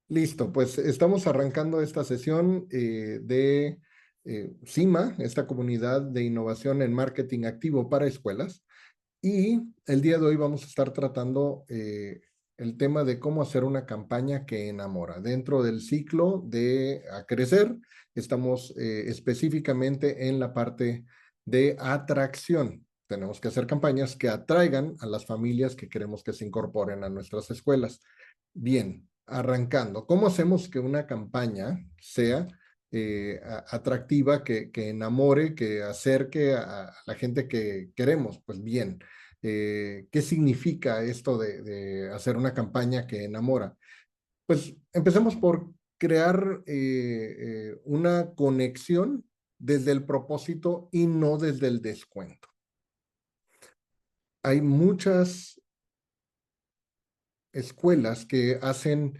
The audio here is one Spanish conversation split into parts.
Listo, pues estamos arrancando esta sesión de CIMA, esta comunidad de innovación en marketing activo para escuelas. Y el día de hoy vamos a estar tratando el tema de cómo hacer una campaña que enamora. Dentro del ciclo de a crecer, estamos específicamente en la parte de atracción. Tenemos que hacer campañas que atraigan a las familias que queremos que se incorporen a nuestras escuelas. Bien, arrancando, ¿cómo hacemos que una campaña sea atractiva, que enamore, que acerque a la gente que queremos? Pues bien, ¿qué significa esto de hacer una campaña que enamora? Pues empecemos por crear una conexión desde el propósito y no desde el descuento. Hay muchas escuelas que hacen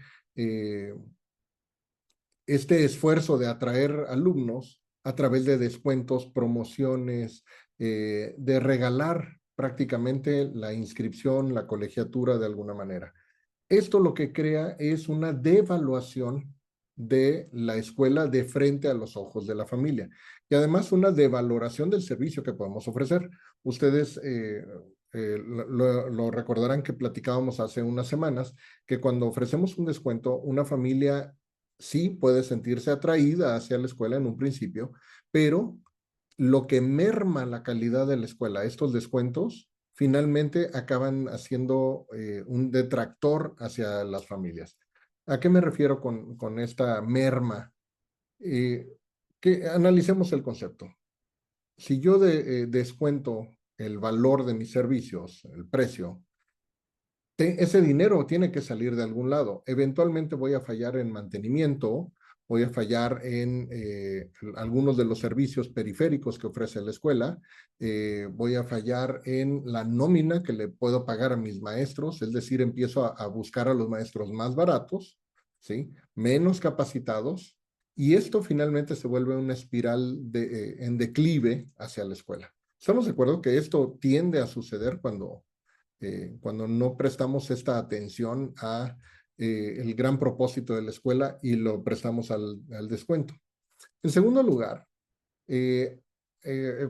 este esfuerzo de atraer alumnos a través de descuentos, promociones, de regalar prácticamente la inscripción, la colegiatura de alguna manera. Esto lo que crea es una devaluación de la escuela de frente a los ojos de la familia y además una devaloración del servicio que podemos ofrecer. Ustedes lo recordarán que platicábamos hace unas semanas que cuando ofrecemos un descuento, una familia sí puede sentirse atraída hacia la escuela en un principio, pero lo que merma la calidad de la escuela, estos descuentos, finalmente acaban haciendo un detractor hacia las familias. ¿A qué me refiero con esta merma? Eh, que analicemos el concepto. Si yo descuento el valor de mis servicios, el precio, ese dinero tiene que salir de algún lado. Eventualmente voy a fallar en mantenimiento, voy a fallar en algunos de los servicios periféricos que ofrece la escuela, voy a fallar en la nómina que le puedo pagar a mis maestros, es decir, empiezo a buscar a los maestros más baratos, ¿sí? Menos capacitados, y esto finalmente se vuelve una espiral en declive hacia la escuela. ¿Estamos de acuerdo que esto tiende a suceder cuando no prestamos esta atención a el gran propósito de la escuela y lo prestamos al descuento? En segundo lugar,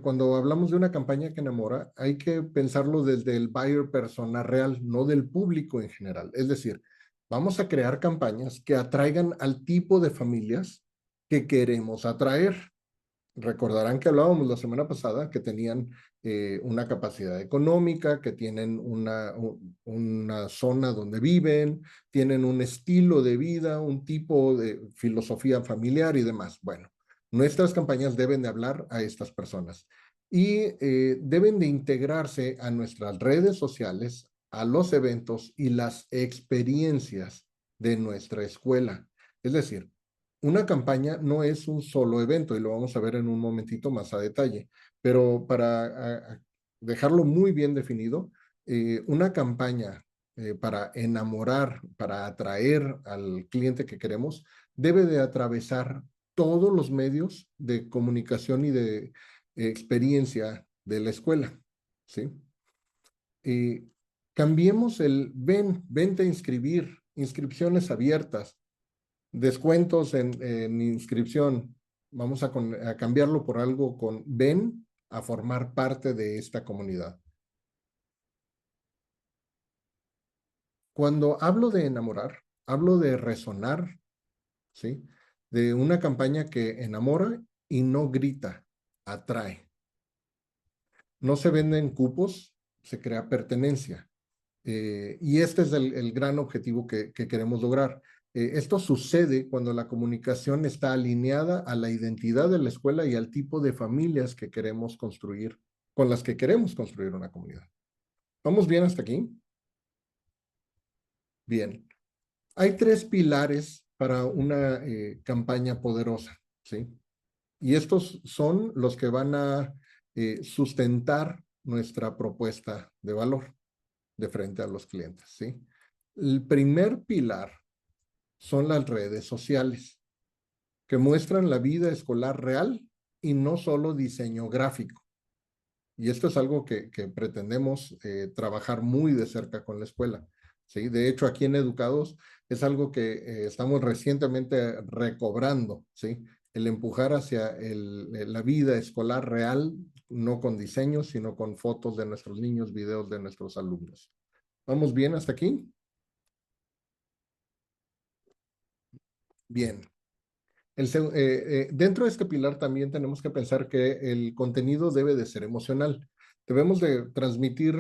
cuando hablamos de una campaña que enamora, hay que pensarlo desde el buyer persona real, no del público en general. Es decir, vamos a crear campañas que atraigan al tipo de familias que queremos atraer. Recordarán que hablábamos la semana pasada que tenían una capacidad económica, que tienen una zona donde viven, tienen un estilo de vida, un tipo de filosofía familiar y demás. Bueno, nuestras campañas deben de hablar a estas personas y deben de integrarse a nuestras redes sociales, a los eventos y las experiencias de nuestra escuela. Es decir, una campaña no es un solo evento y lo vamos a ver en un momentito más a detalle, pero para dejarlo muy bien definido, una campaña para enamorar, para atraer al cliente que queremos, debe de atravesar todos los medios de comunicación y de experiencia de la escuela, ¿sí? Cambiemos el vente a inscribir, inscripciones abiertas, descuentos en inscripción. Vamos a cambiarlo por algo con ven a formar parte de esta comunidad. Cuando hablo de enamorar, hablo de resonar, ¿sí? De una campaña que enamora y no grita, atrae. No se venden cupos, se crea pertenencia. Y este es el gran objetivo que queremos lograr. Esto sucede cuando la comunicación está alineada a la identidad de la escuela y al tipo de familias que queremos construir, con las que queremos construir una comunidad. ¿Vamos bien hasta aquí? Bien. Hay tres pilares para una campaña poderosa, ¿sí? Y estos son los que van a sustentar nuestra propuesta de valor de frente a los clientes, ¿sí? El primer pilar son las redes sociales, que muestran la vida escolar real y no solo diseño gráfico. Y esto es algo que pretendemos trabajar muy de cerca con la escuela. ¿sí? De hecho, aquí en Educados es algo que estamos recientemente recobrando, ¿sí? El empujar hacia la vida escolar real, no con diseños, sino con fotos de nuestros niños, videos de nuestros alumnos. ¿Vamos bien hasta aquí? Bien. Dentro de este pilar también tenemos que pensar que el contenido debe de ser emocional. Debemos de transmitir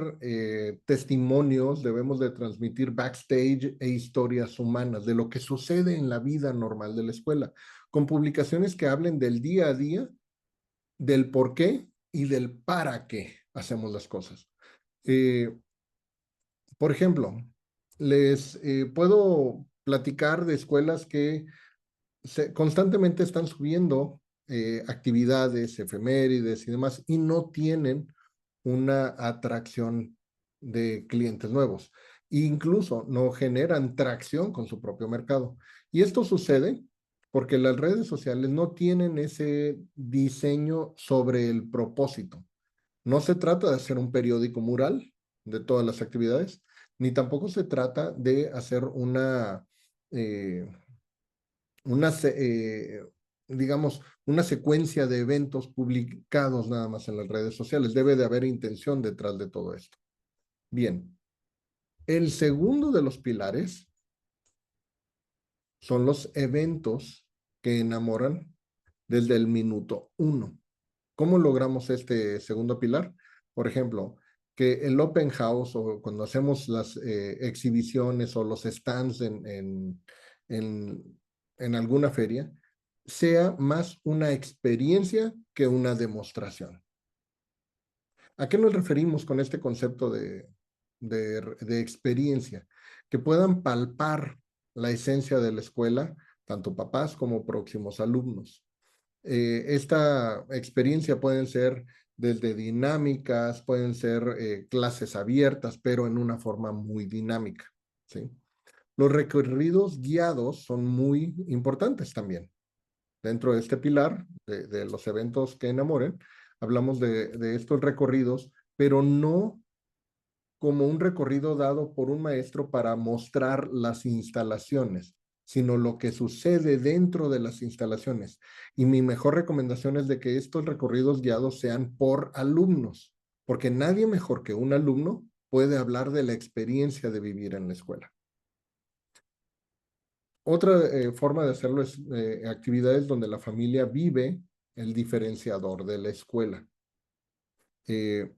testimonios, debemos de transmitir backstage e historias humanas de lo que sucede en la vida normal de la escuela, con publicaciones que hablen del día a día, del por qué y del para qué hacemos las cosas. Eh, por ejemplo, les puedo platicar de escuelas que constantemente están subiendo actividades, efemérides y demás, y no tienen una atracción de clientes nuevos. Incluso no generan tracción con su propio mercado. Y esto sucede porque las redes sociales no tienen ese diseño sobre el propósito. No se trata de hacer un periódico mural de todas las actividades, ni tampoco se trata de hacer eh, una, digamos, una secuencia de eventos publicados nada más en las redes sociales. Debe de haber intención detrás de todo esto. Bien, el segundo de los pilares son los eventos que enamoran desde el minuto uno. ¿Cómo logramos este segundo pilar? Por ejemplo, que el open house o cuando hacemos las exhibiciones o los stands en alguna feria, sea más una experiencia que una demostración. ¿A qué nos referimos con este concepto de experiencia? Que puedan palpar la esencia de la escuela, tanto papás como próximos alumnos. Esta experiencia pueden ser desde dinámicas, pueden ser clases abiertas, pero en una forma muy dinámica, ¿sí? Los recorridos guiados son muy importantes también. Dentro de este pilar de los eventos que enamoren, hablamos de estos recorridos, pero no como un recorrido dado por un maestro para mostrar las instalaciones, sino lo que sucede dentro de las instalaciones. Y mi mejor recomendación es de que estos recorridos guiados sean por alumnos, porque nadie mejor que un alumno puede hablar de la experiencia de vivir en la escuela. Otra forma de hacerlo es actividades donde la familia vive el diferenciador de la escuela. Eh,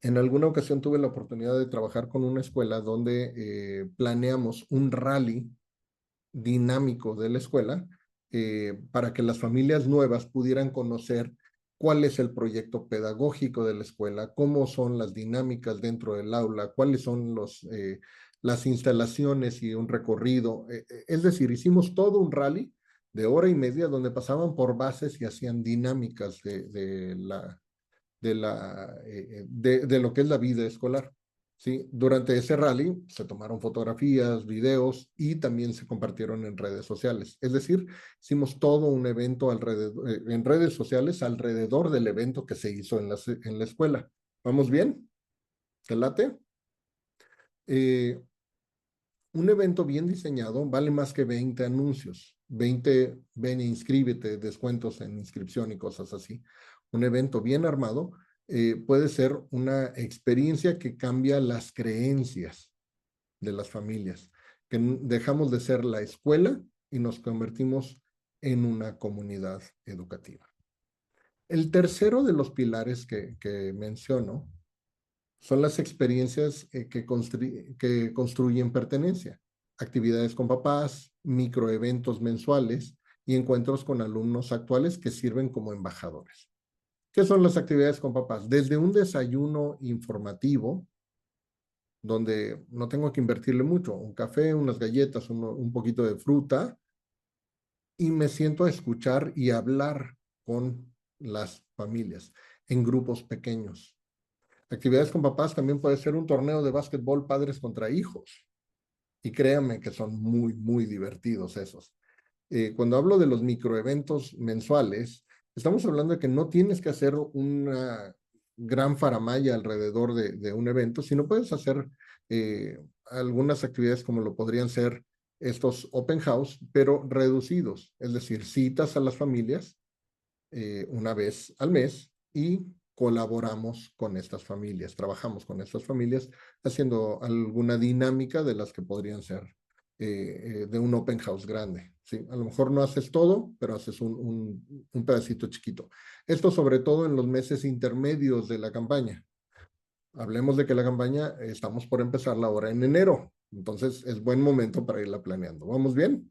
En alguna ocasión tuve la oportunidad de trabajar con una escuela donde planeamos un rally dinámico de la escuela para que las familias nuevas pudieran conocer cuál es el proyecto pedagógico de la escuela, cómo son las dinámicas dentro del aula, cuáles son las instalaciones y un recorrido. Es decir, hicimos todo un rally de hora y media donde pasaban por bases y hacían dinámicas de lo que es la vida escolar. ¿Sí? Durante ese rally se tomaron fotografías, videos y también se compartieron en redes sociales. Es decir, hicimos todo un evento en redes sociales alrededor del evento que se hizo en la escuela. ¿Vamos bien? ¿Te late? Eh, un evento bien diseñado vale más que 20 anuncios. 20, ven e inscríbete, descuentos en inscripción y cosas así. Un evento bien armado puede ser una experiencia que cambia las creencias de las familias, que dejamos de ser la escuela y nos convertimos en una comunidad educativa. El tercero de los pilares que menciono son las experiencias que construyen pertenencia, actividades con papás, microeventos mensuales y encuentros con alumnos actuales que sirven como embajadores. ¿Qué son las actividades con papás? Desde un desayuno informativo, donde no tengo que invertirle mucho, un café, unas galletas, un poquito de fruta, y me siento a escuchar y hablar con las familias en grupos pequeños. Actividades con papás también puede ser un torneo de básquetbol padres contra hijos. Y créanme que son muy, muy divertidos esos. Cuando hablo de los microeventos mensuales, estamos hablando de que no tienes que hacer una gran faramaya alrededor de un evento, sino puedes hacer algunas actividades como lo podrían ser estos open house, pero reducidos, es decir, citas a las familias una vez al mes y colaboramos con estas familias, trabajamos con estas familias haciendo alguna dinámica de las que podrían ser de un open house grande. ¿Sí? A lo mejor no haces todo, pero haces un pedacito chiquito. Esto sobre todo en los meses intermedios de la campaña. Hablemos de que la campaña estamos por empezarla ahora en enero, entonces es buen momento para irla planeando. ¿Vamos bien?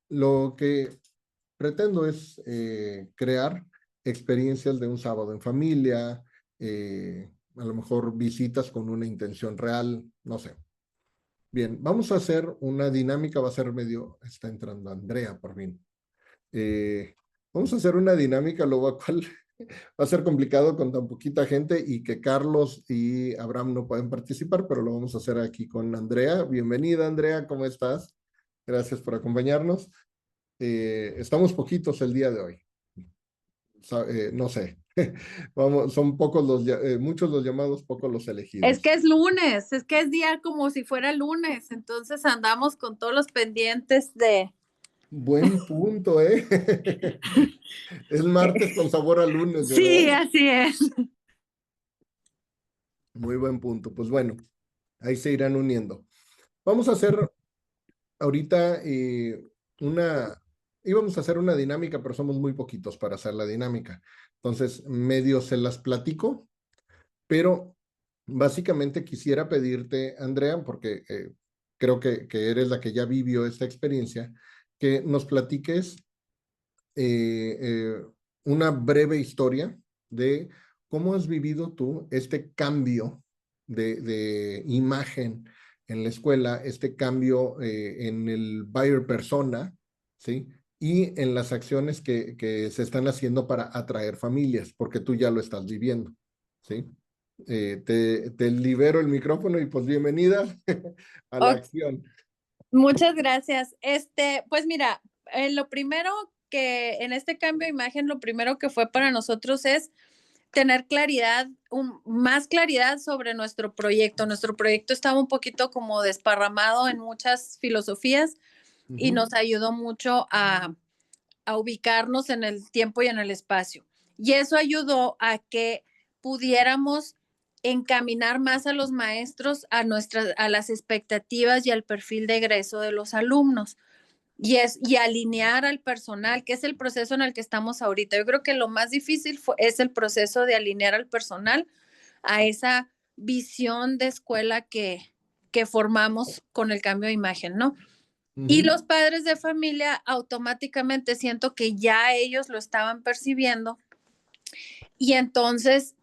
Lo que pretendo es crear experiencias de un sábado en familia, a lo mejor visitas con una intención real, no sé. Bien, vamos a hacer una dinámica, va a ser medio, está entrando Andrea por fin. Eh, Vamos a hacer una dinámica, lo cual va a ser complicado con tan poquita gente y que Carlos y Abraham no pueden participar, pero lo vamos a hacer aquí con Andrea. Bienvenida, Andrea, ¿cómo estás? Gracias por acompañarnos. Estamos poquitos el día de hoy. No sé. Vamos, son pocos muchos los llamados, pocos los Es que elegidos. es lunes, es que es día como si fuera lunes, entonces andamos con todos los pendientes de... Buen punto, ¿eh? Es martes con sabor a lunes, Sí, ¿verdad? así es. Muy buen punto. Pues bueno, ahí se irán uniendo. Vamos a hacer ahorita una, íbamos a hacer una dinámica, pero somos muy poquitos para hacer la dinámica. Entonces, medio se las platico, pero básicamente quisiera pedirte, Andrea, porque creo que eres la que ya vivió esta experiencia, que nos platiques eh, eh, una breve historia de cómo has vivido tú este cambio de imagen en la escuela, este cambio en el buyer persona, ¿sí? Y en las acciones que se están haciendo para atraer familias, porque tú ya lo estás viviendo, ¿sí? Te libero el micrófono y pues bienvenida a la Ok, acción. muchas gracias. Pues mira, lo primero que en este cambio de imagen, lo primero que fue para nosotros es tener claridad, más claridad sobre nuestro proyecto. Nuestro proyecto estaba un poquito como desparramado en muchas filosofías y Ujú, nos ayudó mucho a ubicarnos en el tiempo y en el espacio. Y eso ayudó a que pudiéramos encaminar más a los maestros a las expectativas y al perfil de egreso de los alumnos. Y alinear al personal, que es el proceso en el que estamos ahorita. Yo creo que lo más difícil es el proceso de alinear al personal a esa visión de escuela que formamos con el cambio de imagen, ¿no? Y ujú. los padres de familia automáticamente siento que ya ellos lo estaban percibiendo y entonces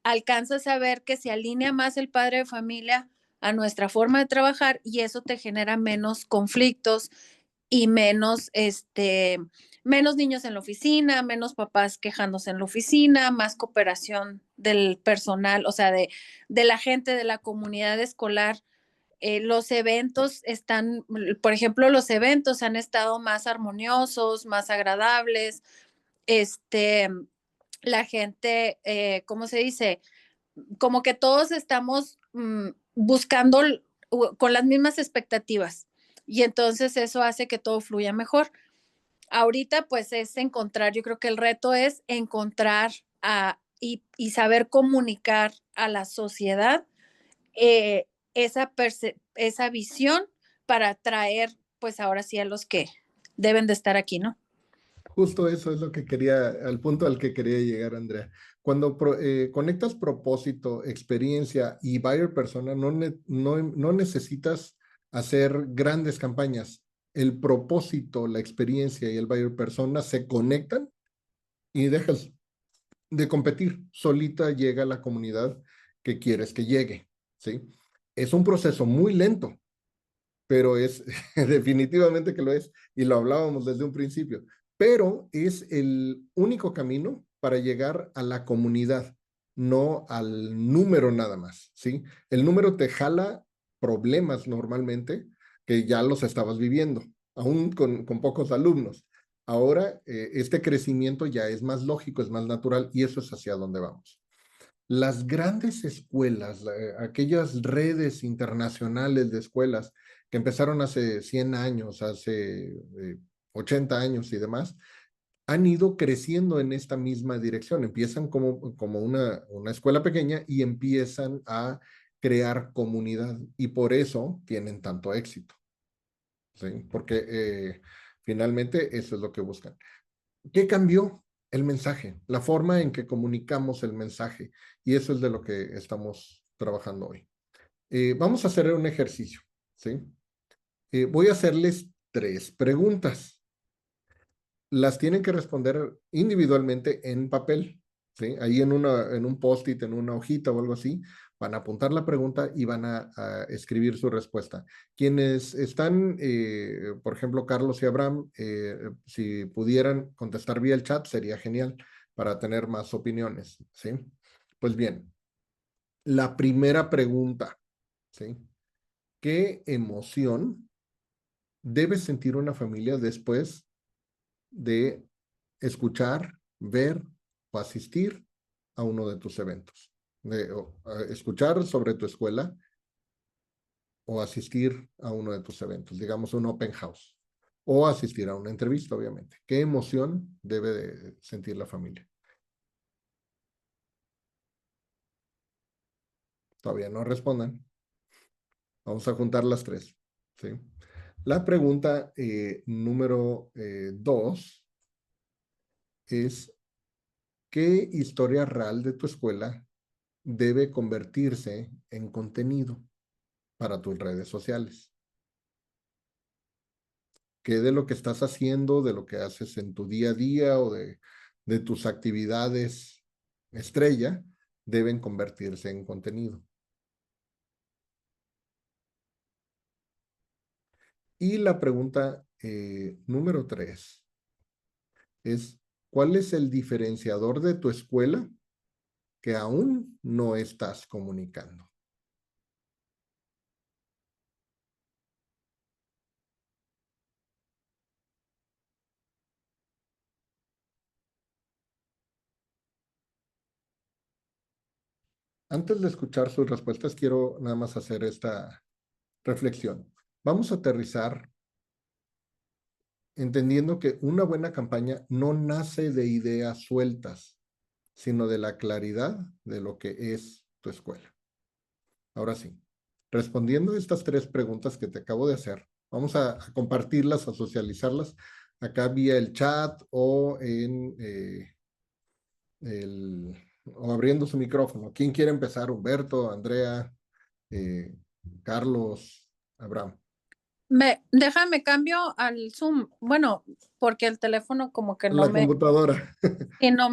alcanzas a ver que se alinea más el padre de familia a nuestra forma de trabajar y eso te genera menos conflictos y menos niños en la oficina, menos papás quejándose en la oficina, más cooperación del personal, o sea, de la gente de la comunidad escolar. Los eventos están, por ejemplo, los eventos han estado más armoniosos, más agradables. Este, la gente, ¿cómo se dice? Como que todos estamos buscando con las mismas expectativas y entonces eso hace que todo fluya mejor. Ahorita pues es encontrar, yo creo que el reto es encontrar y saber comunicar a la sociedad eh, esa visión para atraer, pues ahora sí, a los que deben de estar aquí, ¿no? Justo eso es lo que quería, al punto al que quería llegar, Andrea. Cuando conectas propósito, experiencia y buyer persona, no necesitas hacer grandes campañas. El propósito, la experiencia y el buyer persona se conectan y dejas de competir. Solita llega la comunidad que quieres que llegue, ¿sí? Es un proceso muy lento, pero es definitivamente que lo es, y lo hablábamos desde un principio, pero es el único camino para llegar a la comunidad, no al número nada más, ¿sí? El número te jala problemas normalmente que ya los estabas viviendo, aún con pocos alumnos. Ahora, este crecimiento ya es más lógico, es más natural y eso es hacia dónde vamos. Las grandes escuelas, aquellas redes internacionales de escuelas que empezaron hace 100 años, hace 80 años y demás, han ido creciendo en esta misma dirección. Empiezan como una escuela pequeña y empiezan a crear comunidad y por eso tienen tanto éxito, ¿sí? Porque finalmente eso es lo que buscan. ¿Qué cambió? El mensaje, la forma en que comunicamos el mensaje. Y eso es de lo que estamos trabajando hoy. Vamos a hacer un ejercicio, ¿sí? Voy a hacerles 3 preguntas. Las tienen que responder individualmente en papel, ¿sí? Ahí en un post-it, en una hojita o algo así, van a apuntar la pregunta y van a escribir su respuesta. Quienes están, por ejemplo, Carlos y Abraham, si pudieran contestar vía el chat, sería genial para tener más opiniones, ¿sí? Pues bien, la primera pregunta, ¿sí? ¿Qué emoción debe sentir una familia después de escuchar, ver o asistir a uno de tus eventos? Escuchar sobre tu escuela o asistir a uno de tus eventos, digamos un open house, o asistir a una entrevista, obviamente. ¿Qué emoción debe de sentir la familia? Todavía no respondan. Vamos a juntar las 3, ¿sí? La pregunta número 2 es, ¿qué historia real de tu escuela debe convertirse en contenido para tus redes sociales? ¿Qué de lo que estás haciendo, de lo que haces en tu día a día o de tus actividades estrella deben convertirse en contenido? Y la pregunta número 3 es, ¿cuál es el diferenciador de tu escuela que aún no estás comunicando? Antes de escuchar sus respuestas, quiero nada más hacer esta reflexión. Vamos a aterrizar entendiendo que una buena campaña no nace de ideas sueltas, sino de la claridad de lo que es tu escuela. Ahora sí, respondiendo a estas 3 preguntas que te acabo de hacer, vamos a compartirlas, a socializarlas acá vía el chat o o abriendo su micrófono. ¿Quién quiere empezar? Humberto, Andrea, eh, Carlos, Abraham. Déjame cambio al Zoom. Bueno, porque el teléfono como que La computadora. no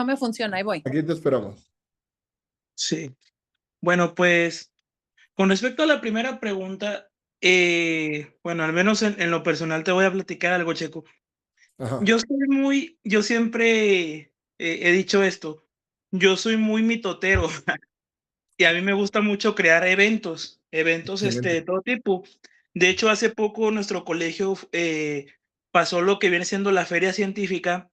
me funciona. Ahí voy. Aquí te esperamos. Sí. Bueno, pues con respecto a la primera pregunta, bueno, al menos en lo personal te voy a platicar algo, Checo. Ajá. Yo siempre he dicho esto, yo soy muy mitotero y a mí me gusta mucho crear eventos de Excelente. todo tipo. De hecho, hace poco nuestro colegio pasó lo que viene siendo la feria científica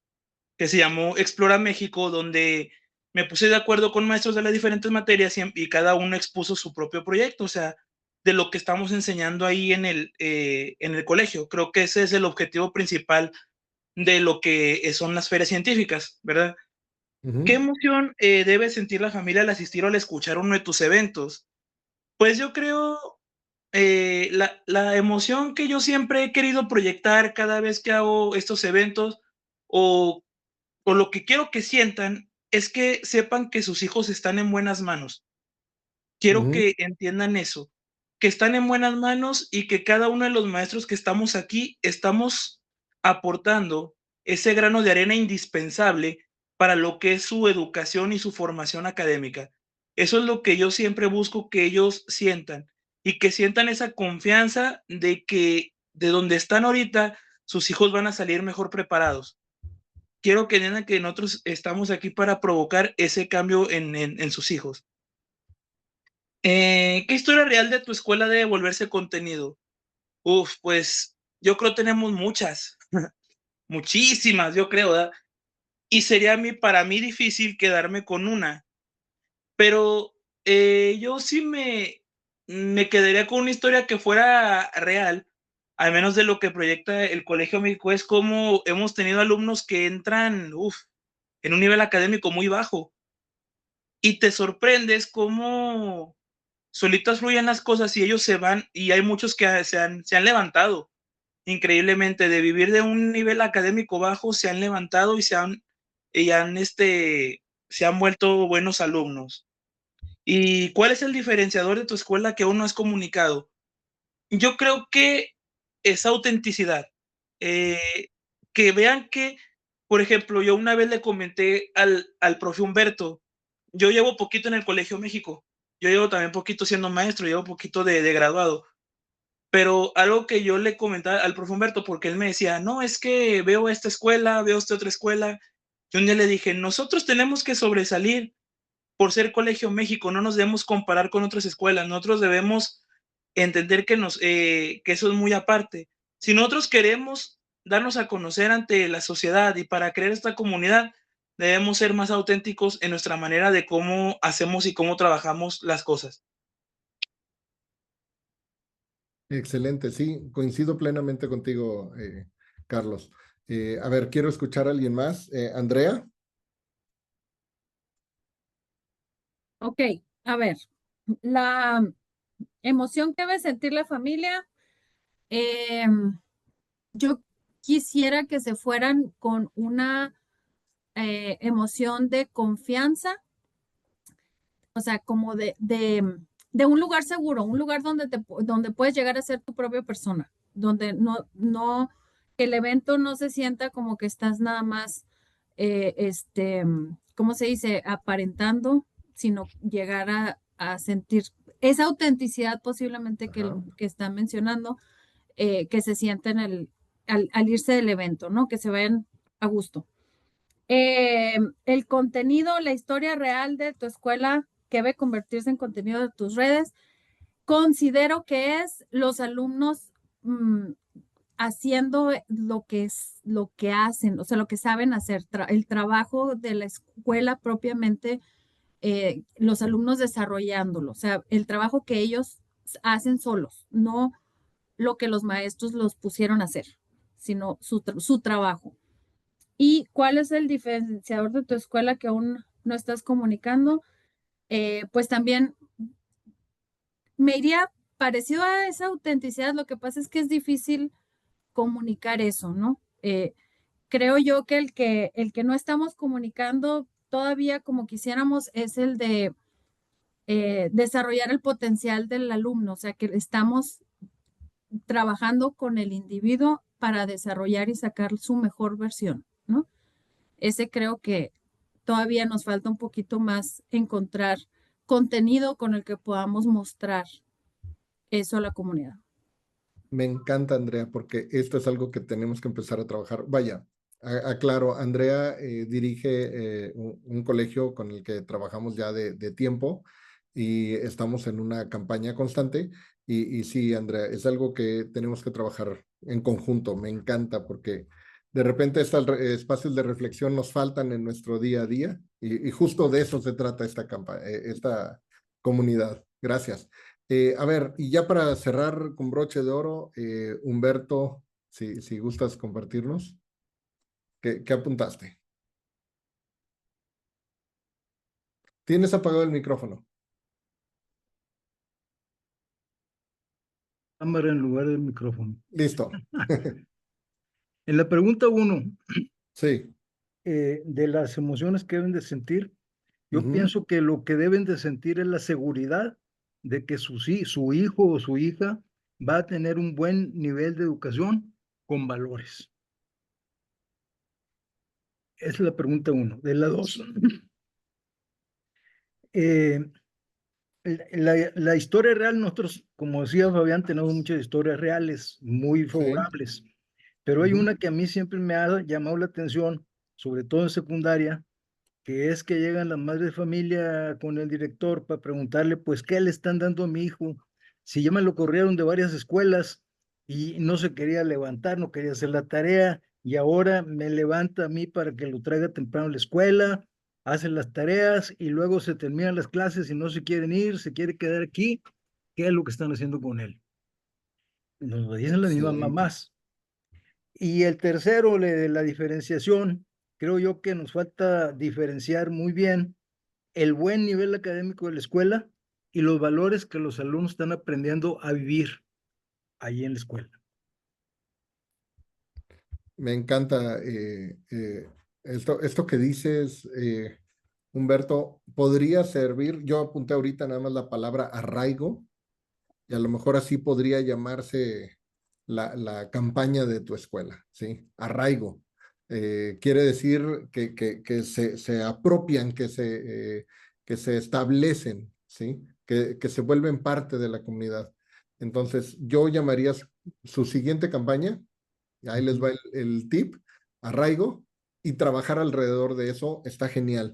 que se llamó Explora México, donde me puse de acuerdo con maestros de las diferentes materias y cada uno expuso su propio proyecto, o sea, de lo que estamos enseñando ahí en el colegio. Creo que ese es el objetivo principal de lo que son las ferias científicas, ¿verdad? ¿Qué Ujú, emoción debe sentir la familia al asistir o al escuchar uno de tus eventos? Pues yo creo la emoción que yo siempre he querido proyectar cada vez que hago estos eventos o o lo que quiero que sientan es que sepan que sus hijos están en buenas manos. Quiero ujú, que entiendan eso, que están en buenas manos y que cada uno de los maestros que estamos aquí estamos aportando ese grano de arena indispensable para lo que es su educación y su formación académica. Eso es lo que yo siempre busco que ellos sientan y que sientan esa confianza de que de donde están ahorita sus hijos van a salir mejor preparados. Quiero que entiendan que nosotros estamos aquí para provocar ese cambio en sus hijos. ¿Qué historia real de tu escuela debe volverse contenido? Uf, pues yo creo tenemos muchas, muchísimas, yo creo, ¿verdad? Y sería para mí difícil quedarme con una, pero yo sí me quedaría con una historia que fuera real, al menos de lo que proyecta el Colegio México, es como hemos tenido alumnos que entran, en un nivel académico muy bajo, y te sorprendes cómo solitas fluyen las cosas y ellos se van, y hay muchos que se han levantado increíblemente de vivir de un nivel académico bajo, se han levantado se han vuelto buenos alumnos. ¿Y cuál es el diferenciador de tu escuela que aún no has comunicado? Yo creo que es autenticidad. Eh, que vean que, por ejemplo, yo una vez le comenté al profe Humberto, yo llevo poquito en el Colegio México, yo llevo también poquito siendo maestro, llevo poquito de graduado, pero algo que yo le comentaba al profe Humberto, porque él me decía, no, es que veo esta escuela, veo esta otra escuela. Yo un día le dije, nosotros tenemos que sobresalir por ser Colegio México, no nos debemos comparar con otras escuelas, nosotros debemos entender que eso es muy aparte. Si nosotros queremos darnos a conocer ante la sociedad y para crear esta comunidad, debemos ser más auténticos en nuestra manera de cómo hacemos y cómo trabajamos las cosas. Excelente, sí, coincido plenamente contigo, Carlos. A ver, quiero escuchar a alguien más. Andrea. Ok, a ver, la emoción que debe sentir la familia, yo quisiera que se fueran con una emoción de confianza, o sea, como de un lugar seguro, un lugar donde puedes llegar a ser tu propia persona, donde que el evento no se sienta como que estás nada más, ¿cómo se dice? Aparentando, sino llegar a sentir esa autenticidad posiblemente Ajá. que están mencionando, que se sienta al irse del evento, ¿no? Que se vayan a gusto. El contenido, la historia real de tu escuela que debe convertirse en contenido de tus redes, considero que es los alumnos haciendo lo que hacen, o sea, lo que saben hacer, el trabajo de la escuela propiamente, los alumnos desarrollándolo, o sea, el trabajo que ellos hacen solos, no lo que los maestros los pusieron a hacer, sino su trabajo. ¿Y cuál es el diferenciador de tu escuela que aún no estás comunicando? Pues también me iría parecido a esa autenticidad. Lo que pasa es que es difícil comunicar eso, ¿no? Creo yo que el que no estamos comunicando todavía como quisiéramos es el de desarrollar el potencial del alumno, o sea, que estamos trabajando con el individuo para desarrollar y sacar su mejor versión, ¿no? Ese creo que todavía nos falta un poquito más encontrar contenido con el que podamos mostrar eso a la comunidad. Me encanta, Andrea, porque esto es algo que tenemos que empezar a trabajar. Vaya, aclaro, Andrea dirige un colegio con el que trabajamos ya de tiempo y estamos en una campaña constante. Y sí, Andrea, es algo que tenemos que trabajar en conjunto. Me encanta porque de repente estos espacios de reflexión nos faltan en nuestro día a día y justo de eso se trata esta campaña, esta comunidad. Gracias. A ver, y ya para cerrar con broche de oro, Humberto, si gustas compartirnos, ¿qué apuntaste? Tienes apagado el micrófono. Cámara en lugar del micrófono. Listo. En la pregunta 1, Sí. de las emociones que deben de sentir, yo Ujú. pienso que lo que deben de sentir es la seguridad de que su hijo o su hija va a tener un buen nivel de educación con valores. Esa es la pregunta 1. De la 2, la historia real, nosotros, como decía Fabián, tenemos muchas historias reales muy Sí. favorables, pero hay Ujú. una que a mí siempre me ha llamado la atención, sobre todo en secundaria, que es que llegan las madres de familia con el director para preguntarle, pues, ¿qué le están dando a mi hijo? Si ya me lo corrieron de varias escuelas y no se quería levantar, no quería hacer la tarea, y ahora me levanta a mí para que lo traiga temprano a la escuela, hacen las tareas y luego se terminan las clases y no se quieren ir, se quiere quedar aquí. ¿Qué es lo que están haciendo con él? Nos lo dicen las mismas Excelente. mamás. Y el tercero, la diferenciación, creo yo que nos falta diferenciar muy bien el buen nivel académico de la escuela y los valores que los alumnos están aprendiendo a vivir ahí en la escuela. Me encanta esto que dices, Humberto. Podría servir, yo apunté ahorita nada más la palabra arraigo, y a lo mejor así podría llamarse la campaña de tu escuela, ¿sí? Arraigo. Quiere decir que se apropian, que se establecen, ¿sí? Que se vuelven parte de la comunidad. Entonces, yo llamaría su siguiente campaña, ahí les va el tip, arraigo, y trabajar alrededor de eso está genial.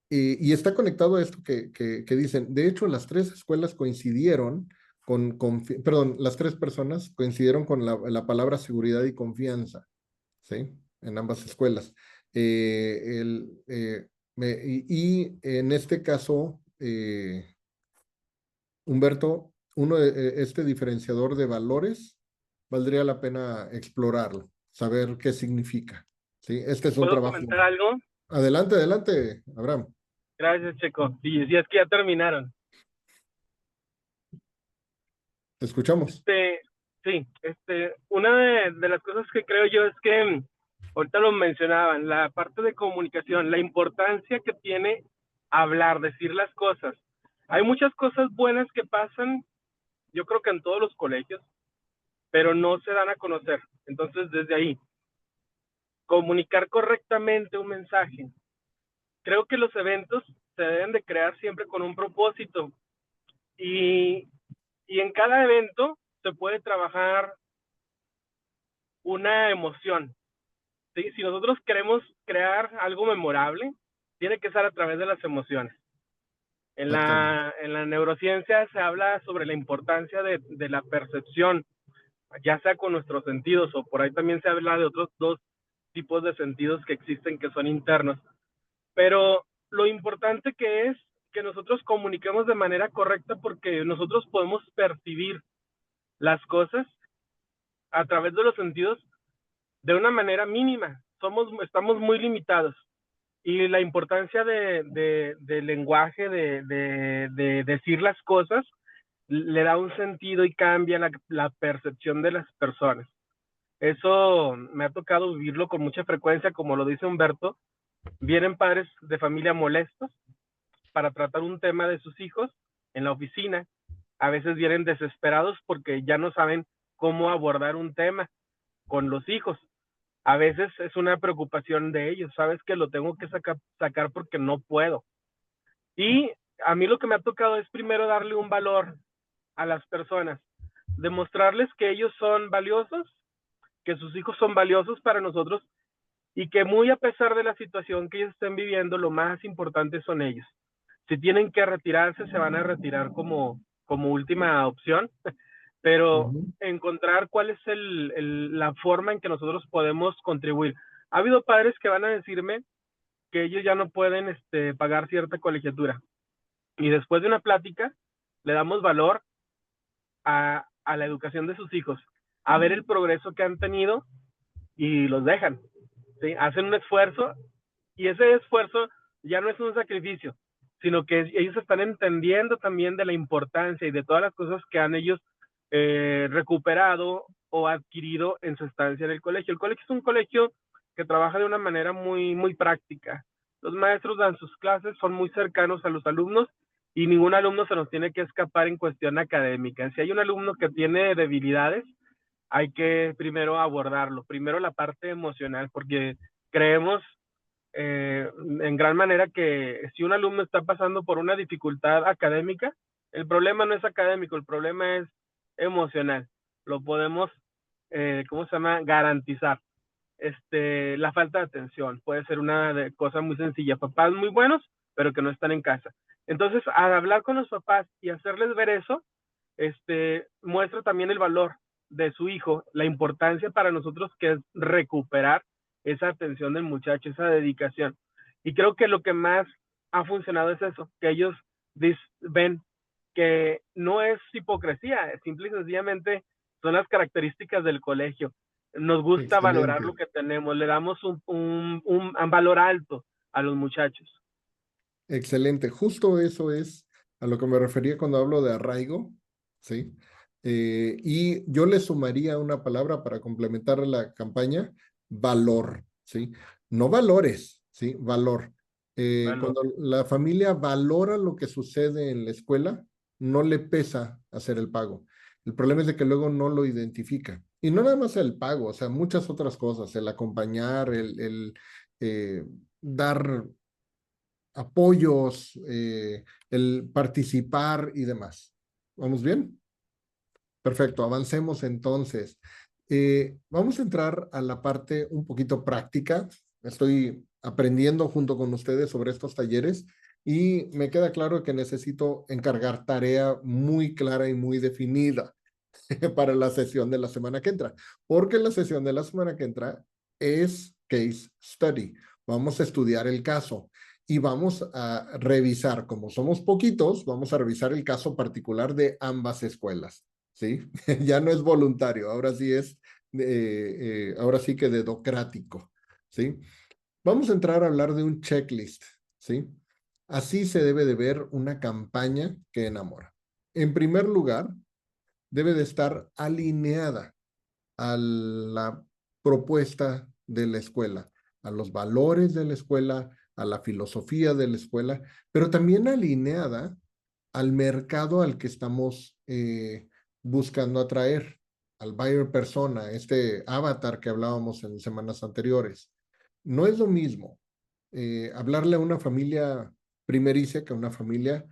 Y está conectado a esto que dicen. De hecho, las tres escuelas coincidieron perdón, las tres personas coincidieron con la palabra seguridad y confianza, ¿sí? En ambas escuelas. Y en este caso, Humberto, este diferenciador de valores, valdría la pena explorarlo, saber qué significa, ¿sí? Este es un ¿Puedo trabajo. comentar algo? Adelante, adelante, Abraham. Gracias, Checo. Sí, es que ya terminaron. Te escuchamos. Sí, una de las cosas que creo yo es que ahorita lo mencionaban, la parte de comunicación, la importancia que tiene hablar, decir las cosas. Hay muchas cosas buenas que pasan, yo creo que en todos los colegios, pero no se dan a conocer. Entonces, desde ahí, comunicar correctamente un mensaje. Creo que los eventos se deben de crear siempre con un propósito y, y en cada evento se puede trabajar una emoción. ¿Sí? Si nosotros queremos crear algo memorable, tiene que ser a través de las emociones. Exactamente. En la neurociencia se habla sobre la importancia de la percepción, ya sea con nuestros sentidos o por ahí también se habla de otros dos tipos de sentidos que existen que son internos. Pero lo importante que es que nosotros comuniquemos de manera correcta porque nosotros podemos percibir las cosas a través de los sentidos de una manera mínima. Estamos muy limitados. Y la importancia del lenguaje, de decir las cosas, le da un sentido y cambia la percepción de las personas. Eso me ha tocado vivirlo con mucha frecuencia, como lo dice Humberto. Vienen padres de familia molestos para tratar un tema de sus hijos en la oficina. A veces vienen desesperados porque ya no saben cómo abordar un tema con los hijos. A veces es una preocupación de ellos, sabes que lo tengo que sacar porque no puedo. Y a mí lo que me ha tocado es primero darle un valor a las personas, demostrarles que ellos son valiosos, que sus hijos son valiosos para nosotros y que muy a pesar de la situación que ellos estén viviendo, lo más importante son ellos. Si tienen que retirarse, se van a retirar como última opción, pero encontrar cuál es la forma en que nosotros podemos contribuir. Ha habido padres que van a decirme que ellos ya no pueden pagar cierta colegiatura y después de una plática le damos valor a la educación de sus hijos, a ver el progreso que han tenido y los dejan, ¿sí? Hacen un esfuerzo y ese esfuerzo ya no es un sacrificio, sino que ellos están entendiendo también de la importancia y de todas las cosas que han ellos recuperado o adquirido en su estancia en el colegio. El colegio es un colegio que trabaja de una manera muy, muy práctica. Los maestros dan sus clases, son muy cercanos a los alumnos y ningún alumno se nos tiene que escapar en cuestión académica. Si hay un alumno que tiene debilidades, hay que primero abordarlo, primero la parte emocional, porque creemos en gran manera que si un alumno está pasando por una dificultad académica, el problema no es académico, el problema es emocional. Lo podemos, ¿cómo se llama? Garantizar. La falta de atención puede ser una cosa muy sencilla. Papás muy buenos, pero que no están en casa. Entonces, al hablar con los papás y hacerles ver eso, muestra también el valor de su hijo, la importancia para nosotros que es recuperar esa atención del muchacho, esa dedicación. Y creo que lo que más ha funcionado es eso, que ellos ven que no es hipocresía, simple y sencillamente son las características del colegio. Nos gusta valorar lo Excelente, que tenemos, le damos un valor alto a los muchachos. excelente. Justo eso es a lo que me refería cuando hablo de arraigo, ¿sí? Y yo le sumaría una palabra para complementar la campaña, valor, ¿sí? No valores, ¿sí? Valor. Valor. Cuando la familia valora lo que sucede en la escuela, no le pesa hacer el pago. El problema es de que luego no lo identifica. Y no nada más el pago, o sea, muchas otras cosas, el acompañar, el dar apoyos, el participar y demás. ¿Vamos bien? Perfecto, avancemos entonces. Vamos a entrar a la parte un poquito práctica. Estoy aprendiendo junto con ustedes sobre estos talleres y me queda claro que necesito encargar tarea muy clara y muy definida para la sesión de la semana que entra, porque la sesión de la semana que entra es case study. Vamos a estudiar el caso y vamos a revisar, como somos poquitos, vamos a revisar el caso particular de ambas escuelas, ¿sí? Ya no es voluntario, ahora sí que dedocrático, ¿sí? Vamos a entrar a hablar de un checklist, ¿sí? Así se debe de ver una campaña que enamora. En primer lugar, debe de estar alineada a la propuesta de la escuela, a los valores de la escuela, a la filosofía de la escuela, pero también alineada al mercado al que estamos buscando atraer, al buyer persona, este avatar que hablábamos en semanas anteriores. No es lo mismo hablarle a una familia primeriza que a una familia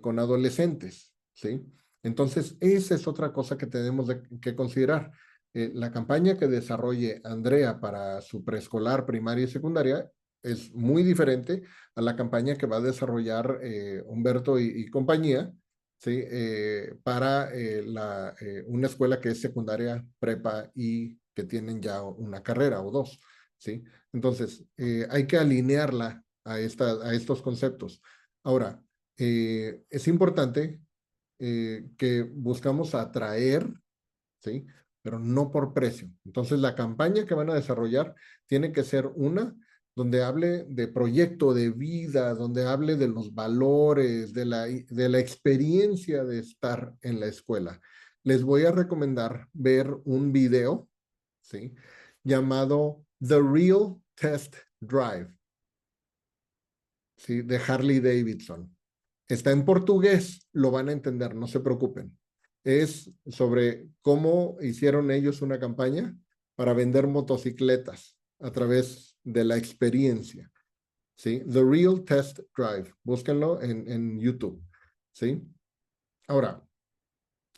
con adolescentes, ¿sí? Entonces, esa es otra cosa que tenemos que considerar. La campaña que desarrolle Andrea para su preescolar, primaria y secundaria es muy diferente a la campaña que va a desarrollar Humberto y compañía, ¿sí? Para una escuela que es secundaria, prepa y que tienen ya una carrera o dos, ¿sí? Entonces, hay que alinearla a estos conceptos. Ahora, es importante que buscamos atraer, ¿sí? Pero no por precio. Entonces, la campaña que van a desarrollar tiene que ser una donde hable de proyecto de vida, donde hable de los valores, de la experiencia de estar en la escuela. Les voy a recomendar ver un video, ¿sí? Llamado The Real Test Drive, ¿sí? De Harley Davidson. Está en portugués, lo van a entender, no se preocupen. Es sobre cómo hicieron ellos una campaña para vender motocicletas a través de la experiencia, ¿sí? The Real Test Drive, búsquenlo en YouTube, ¿sí? Ahora,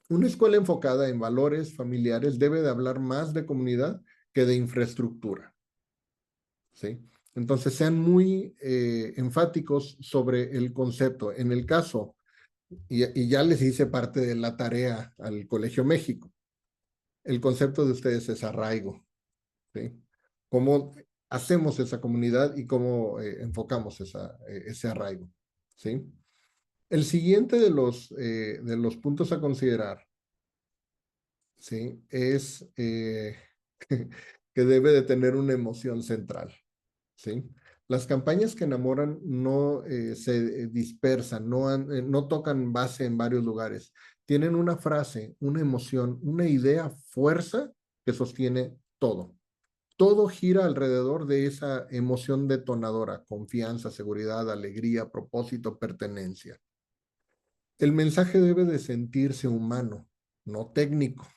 una escuela enfocada en valores familiares debe de hablar más de comunidad que de infraestructura, ¿sí? Entonces, sean muy enfáticos sobre el concepto. En el caso, y ya les hice parte de la tarea al Colegio México, el concepto de ustedes es arraigo, ¿sí? ¿Cómo hacemos esa comunidad y cómo enfocamos ese arraigo, ¿sí? El siguiente de los puntos a considerar, ¿sí? Es que debe de tener una emoción central, ¿sí? Las campañas que enamoran no se dispersan, no tocan base en varios lugares. Tienen una frase, una emoción, una idea, fuerza que sostiene todo. Todo gira alrededor de esa emoción detonadora, confianza, seguridad, alegría, propósito, pertenencia. El mensaje debe de sentirse humano, no técnico.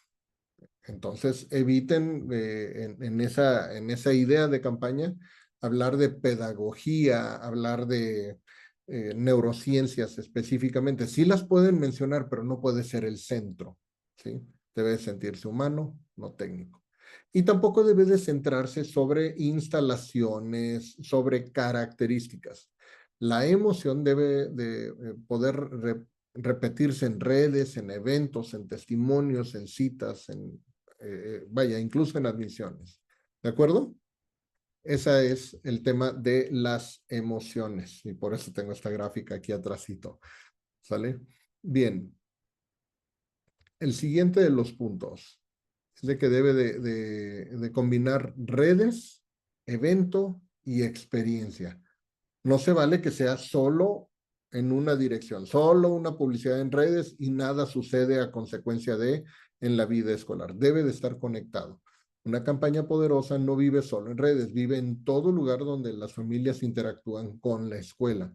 Entonces, eviten en esa idea de campaña hablar de pedagogía, hablar de neurociencias específicamente. Sí las pueden mencionar, pero no puede ser el centro, ¿sí? Debe sentirse humano, no técnico. Y tampoco debe de centrarse sobre instalaciones, sobre características. La emoción debe de poder repetirse en redes, en eventos, en testimonios, en citas, vaya, incluso en admisiones. ¿De acuerdo? Ese es el tema de las emociones y por eso tengo esta gráfica aquí atrásito. ¿Sale? Bien. El siguiente de los puntos es de que debe de combinar redes, evento y experiencia. No se vale que sea solo en una dirección, solo una publicidad en redes y nada sucede a consecuencia de en la vida escolar. Debe de estar conectado. Una campaña poderosa no vive solo en redes, vive en todo lugar donde las familias interactúan con la escuela.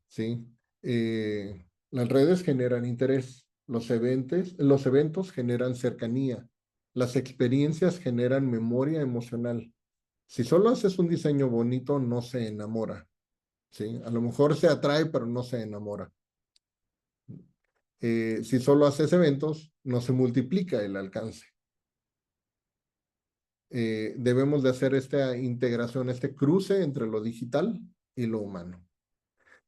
¿Sí? Las redes generan interés, los eventos generan cercanía, las experiencias generan memoria emocional. Si solo haces un diseño bonito, no se enamora. ¿Sí? A lo mejor se atrae, pero no se enamora. Si solo haces eventos, no se multiplica el alcance. Debemos de hacer esta integración, este cruce entre lo digital y lo humano.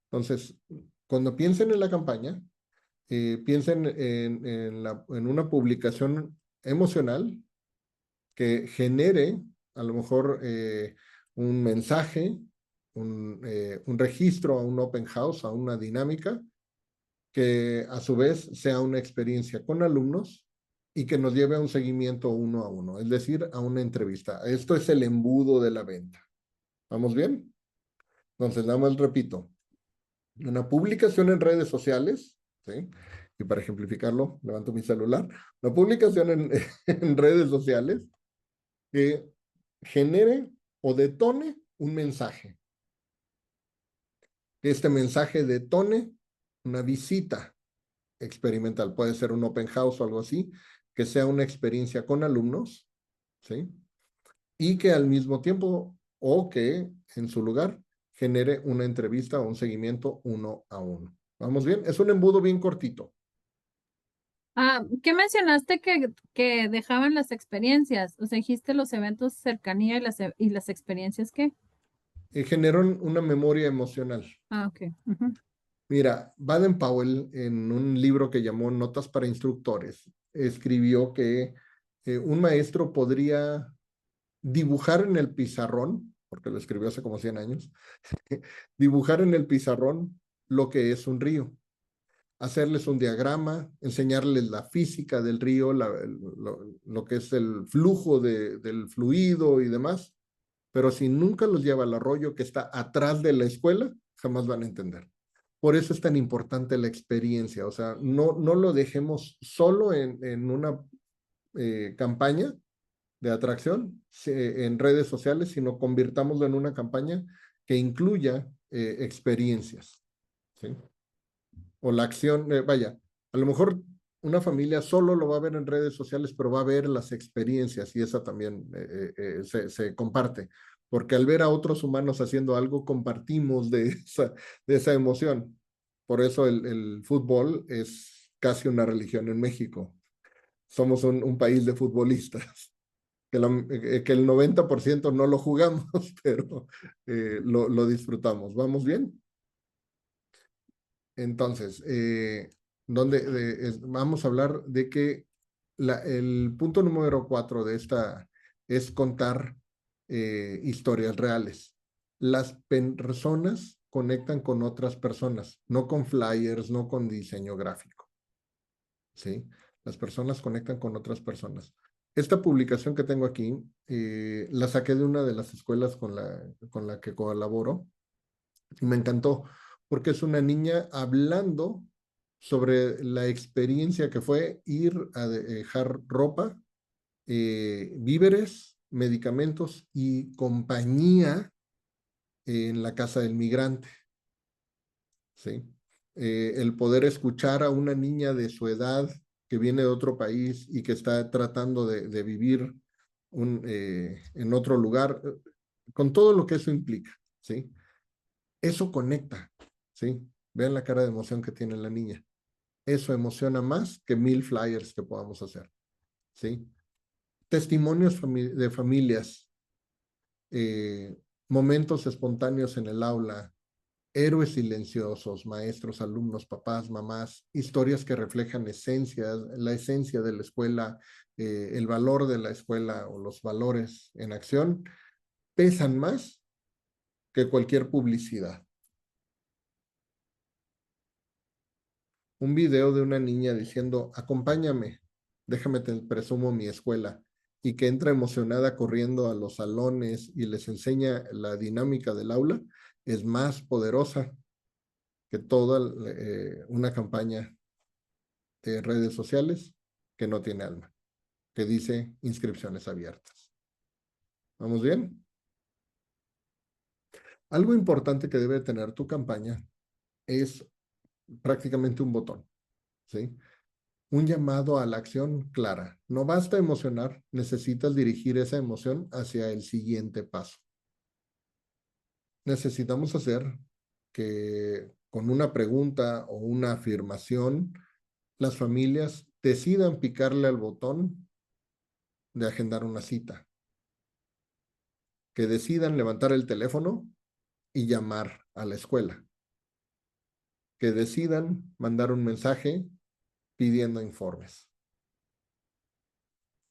Entonces, cuando piensen en la campaña, piensen en una publicación emocional que genere a lo mejor un mensaje, un registro a un open house, a una dinámica, que a su vez sea una experiencia con alumnos y que nos lleve a un seguimiento uno a uno, es decir, a una entrevista. Esto es el embudo de la venta. ¿Vamos bien? Entonces, nada más repito. Una publicación en redes sociales, ¿sí? Y para ejemplificarlo, levanto mi celular. Una publicación en redes sociales que genere o detone un mensaje. Que este mensaje detone una visita experimental. Puede ser un open house o algo así, que sea una experiencia con alumnos, ¿sí? Y que al mismo tiempo, o que en su lugar, genere una entrevista o un seguimiento uno a uno. ¿Vamos bien? Es un embudo bien cortito. ¿Qué mencionaste que dejaban las experiencias? O sea, dijiste los eventos cercanía y las experiencias, ¿qué? Generan una memoria emocional. Ok. Ujú. Mira, Baden-Powell, en un libro que llamó Notas para Instructores, escribió que un maestro podría dibujar en el pizarrón, porque lo escribió hace como 100 años, dibujar en el pizarrón lo que es un río, hacerles un diagrama, enseñarles la física del río, lo que es el flujo del fluido y demás, pero si nunca los lleva al arroyo que está atrás de la escuela, jamás van a entender. Por eso es tan importante la experiencia, o sea, no lo dejemos solo en una campaña de atracción en redes sociales, sino convirtámoslo en una campaña que incluya experiencias, ¿sí? O la acción, vaya, a lo mejor una familia solo lo va a ver en redes sociales, pero va a ver las experiencias y esa también se comparte, porque al ver a otros humanos haciendo algo, compartimos de esa emoción. Por eso el fútbol es casi una religión en México. Somos un país de futbolistas. Que el 90% no lo jugamos, pero lo disfrutamos. ¿Vamos bien? Entonces, vamos a hablar de que el punto número 4 de esta es contar historias reales. Las personas conectan con otras personas, no con flyers, no con diseño gráfico. ¿Sí? Las personas conectan con otras personas. Esta publicación que tengo aquí, la saqué de una de las escuelas con la que colaboro y me encantó porque es una niña hablando sobre la experiencia que fue ir a dejar ropa, víveres, medicamentos y compañía en la casa del migrante. ¿Sí? El poder escuchar a una niña de su edad que viene de otro país y que está tratando de vivir en otro lugar, con todo lo que eso implica, ¿sí? Eso conecta, ¿sí? Vean la cara de emoción que tiene la niña. Eso emociona más que 1000 flyers que podamos hacer, ¿sí? Testimonios de familias, momentos espontáneos en el aula, héroes silenciosos, maestros, alumnos, papás, mamás, historias que reflejan la esencia de la escuela, el valor de la escuela o los valores en acción, pesan más que cualquier publicidad. Un video de una niña diciendo, acompáñame, déjame te presumo mi escuela, y que entra emocionada corriendo a los salones y les enseña la dinámica del aula, es más poderosa que toda una campaña de redes sociales que no tiene alma, que dice inscripciones abiertas. ¿Vamos bien? Algo importante que debe tener tu campaña es prácticamente un botón, ¿sí? Un llamado a la acción clara. No basta emocionar, necesitas dirigir esa emoción hacia el siguiente paso. Necesitamos hacer que con una pregunta o una afirmación, las familias decidan picarle al botón de agendar una cita, que decidan levantar el teléfono y llamar a la escuela, que decidan mandar un mensaje pidiendo informes.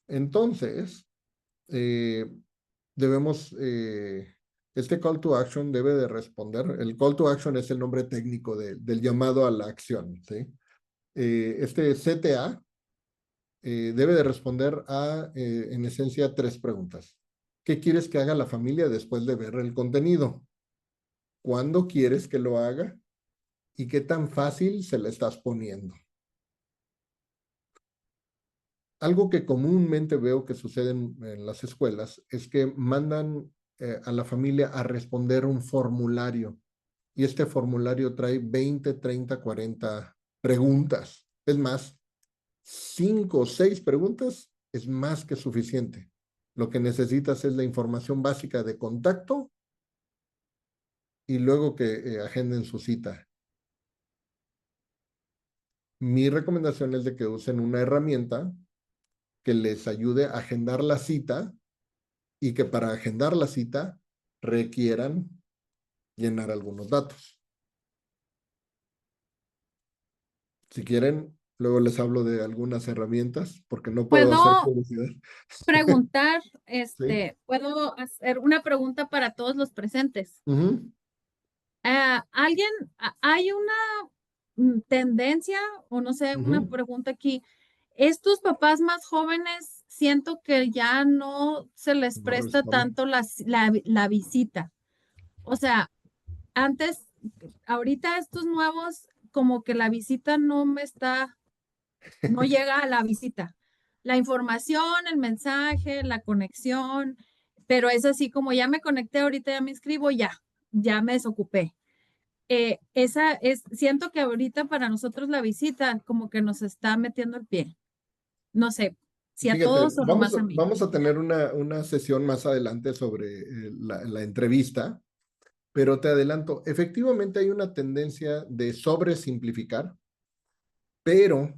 Entonces, debemos, este call to action debe de responder. El call to action es el nombre técnico del llamado a la acción, ¿sí? Este CTA debe de responder a, en esencia, 3 preguntas. ¿Qué quieres que haga la familia después de ver el contenido? ¿Cuándo quieres que lo haga? ¿Y qué tan fácil se le estás poniendo? Algo que comúnmente veo que sucede en las escuelas es que mandan a la familia a responder un formulario. Y este formulario trae 20, 30, 40 preguntas. Es más, 5 o 6 preguntas es más que suficiente. Lo que necesitas es la información básica de contacto y luego que agenden su cita. Mi recomendación es de que usen una herramienta que les ayude a agendar la cita y que para agendar la cita requieran llenar algunos datos. Si quieren, luego les hablo de algunas herramientas porque no puedo hacer ¿Puedo publicidad. preguntar, ¿Sí? puedo hacer una pregunta para todos los presentes? Uh-huh. Hay una tendencia o no sé, una Uh-huh. pregunta aquí. Estos papás más jóvenes, siento que ya no se les No presta responden. tanto la visita. O sea, antes, ahorita estos nuevos, como que la visita no llega a la visita. La información, el mensaje, la conexión, pero es así como ya me conecté, ahorita ya me inscribo, ya me desocupé. Siento que ahorita para nosotros la visita como que nos está metiendo el pie. No sé, si a Fíjate, todos o nomás a mí. vamos a tener una sesión más adelante sobre la entrevista, pero te adelanto, efectivamente hay una tendencia de sobresimplificar, pero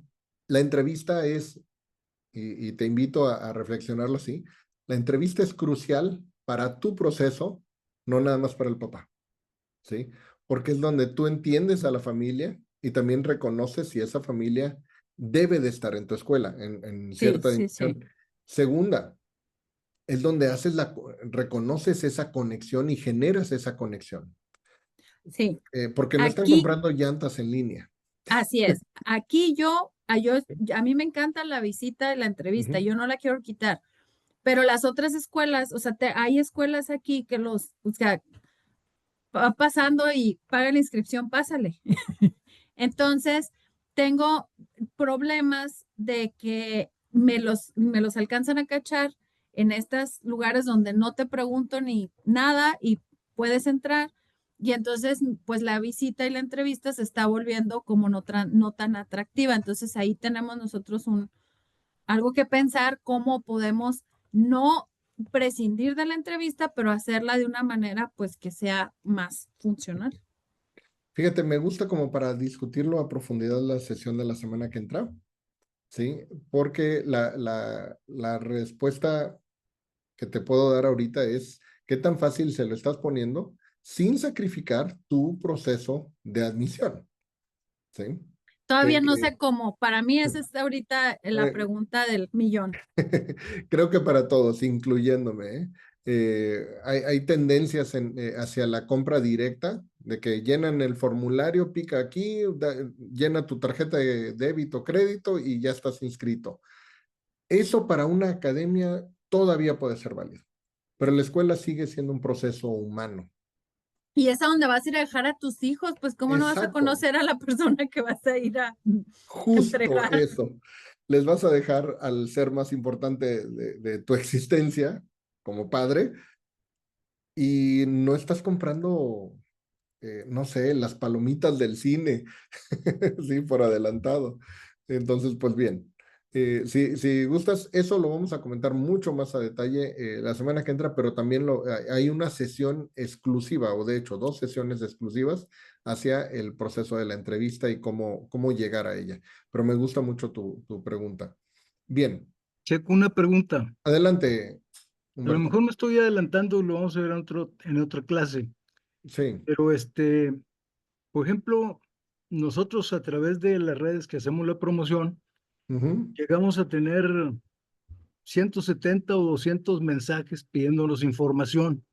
la entrevista es, y te invito a reflexionarlo así, la entrevista es crucial para tu proceso, no nada más para el papá, ¿sí? Porque es donde tú entiendes a la familia y también reconoces si esa familia debe de estar en tu escuela, en Sí, cierta sí, sí. dimensión. Segunda, es donde reconoces esa conexión y generas esa conexión. Sí. Porque no están Aquí, comprando llantas en línea. así es. Aquí a mí me encanta la visita y la entrevista, Ujú. yo no la quiero quitar, pero las otras escuelas, o sea, hay escuelas aquí que o sea, va pasando y paga la inscripción, pásale. Entonces, tengo problemas de que me los alcanzan a cachar en estos lugares donde no te pregunto ni nada y puedes entrar. Y entonces, pues la visita y la entrevista se está volviendo como no tan atractiva. Entonces, ahí tenemos nosotros algo que pensar cómo podemos no prescindir de la entrevista, pero hacerla de una manera pues que sea más funcional. Fíjate, me gusta como para discutirlo a profundidad la sesión de la semana que entra, ¿sí? Porque la respuesta que te puedo dar ahorita es qué tan fácil se lo estás poniendo sin sacrificar tu proceso de admisión, ¿sí? Todavía Que, no que, sé cómo. Para mí esa es ahorita la eh, pregunta del millón. creo que para todos, incluyéndome, ¿eh? Hay tendencias hacia la compra directa, de que llenan el formulario, pica aquí, llena tu tarjeta de débito o crédito y ya estás inscrito. Eso para una academia todavía puede ser válido, pero la escuela sigue siendo un proceso humano. Y es a donde vas a ir a dejar a tus hijos, pues cómo no vas a Exacto, conocer a la persona que vas a ir a justo entregar. eso. Les vas a dejar al ser más importante de tu existencia como padre y no estás comprando, no sé, las palomitas del cine, sí, por adelantado. Entonces, pues bien, si gustas, eso lo vamos a comentar mucho más a detalle la semana que entra, pero también hay una sesión exclusiva, o de hecho, 2 sesiones exclusivas hacia el proceso de la entrevista y cómo llegar a ella. Pero me gusta mucho tu pregunta. Bien, Checo, una pregunta. adelante, A lo Humberto. mejor me estoy adelantando, lo vamos a ver en otra clase, Sí. pero por ejemplo, nosotros a través de las redes que hacemos la promoción, Ujú. llegamos a tener 170 o 200 mensajes pidiéndonos información.